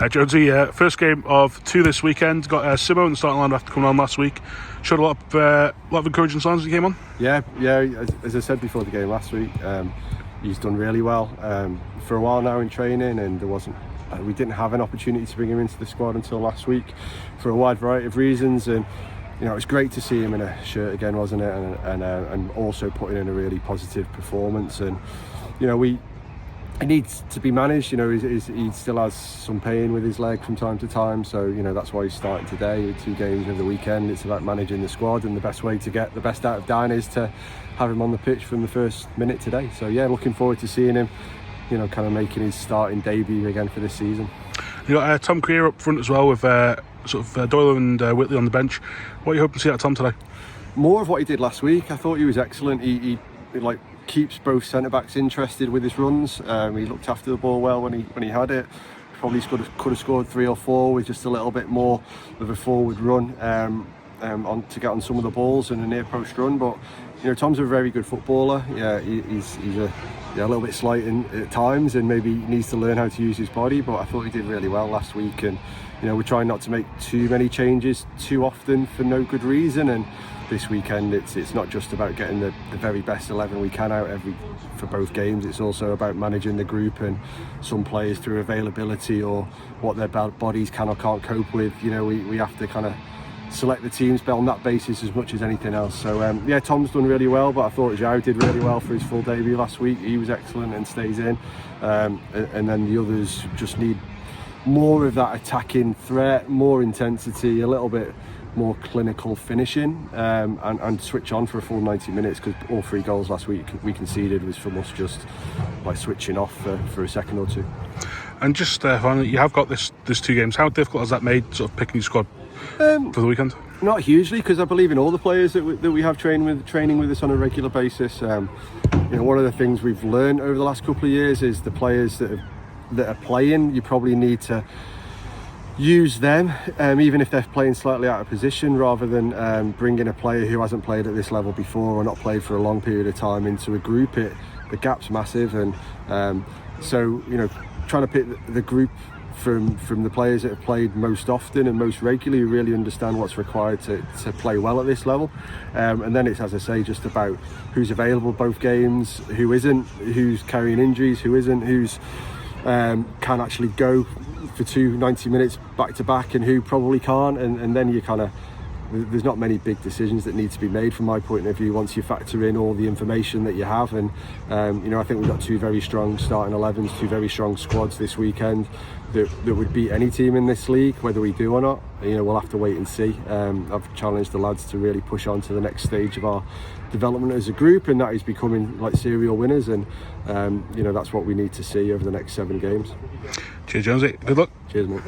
Jonesy, first game of 2 this weekend. Got Simo in the starting line after coming on last week. Showed a lot of encouraging signs as he came on. Yeah. As I said before the game last week, he's done really well for a while now in training, and we didn't have an opportunity to bring him into the squad until last week for a wide variety of reasons. And you know, it was great to see him in a shirt again, wasn't it? And also putting in a really positive performance. And you know, he needs to be managed. You know, he still has some pain with his leg from time to time, so you know, that's why he's starting today with 2 games over the weekend. It's about managing the squad, and the best way to get the best out of Dan is to have him on the pitch from the first minute today. So yeah, looking forward to seeing him, you know, kind of making his starting debut again for this season. You got Tom Creer up front as well, with Doyle and Whitley on the bench. What are you hoping to see out of Tom today? More of what he did last week. I thought he was excellent. He keeps both centre backs interested with his runs. He looked after the ball well when he had it. Probably could have scored 3 or 4 with just a little bit more of a forward run to get on some of the balls and a near post run. But you know, Tom's a very good footballer. Yeah, he's a little bit slight at times, and maybe needs to learn how to use his body. But I thought he did really well last week, and you know, we're trying not to make too many changes too often for no good reason. And this weekend, it's not just about getting the very best 11 we can out for both games. It's also about managing the group, and some players through availability or what their bodies can or can't cope with. You know, we have to kind of select the teams on that basis as much as anything else. So yeah, Tom's done really well, but I thought João did really well for his full debut last week. He was excellent and stays in, and then the others just need more of that attacking threat, more intensity, a little bit more clinical finishing, and switch on for a full 90 minutes, because all 3 goals last week we conceded was from us just by switching off for a second or 2. And just finally, you have got this 2 games. How difficult has that made, sort of picking your squad for the weekend? Not hugely, because I believe in all the players that we have training with us on a regular basis. You know, one of the things we've learned over the last couple of years is the players that are playing, you probably need to use them, even if they're playing slightly out of position, rather than bringing a player who hasn't played at this level before or not played for a long period of time into a group. The gap's massive, and so you know, trying to pick the group from the players that have played most often and most regularly, really understand what's required to play well at this level. And then it's, as I say, just about who's available both games, who isn't, who's carrying injuries, who isn't, who's can actually go for 2 90 minutes back to back, and who probably can't. And then you kind of, there's not many big decisions that need to be made from my point of view once you factor in all the information that you have. And you know, I think we've got 2 very strong starting 11s, 2 very strong squads this weekend that would beat any team in this league. Whether we do or not, you know, we'll have to wait and see. I've challenged the lads to really push on to the next stage of our development as a group, and that is becoming like serial winners. And you know, that's what we need to see over the next 7 games. Cheers, Jonesy. Good luck. Cheers, mate.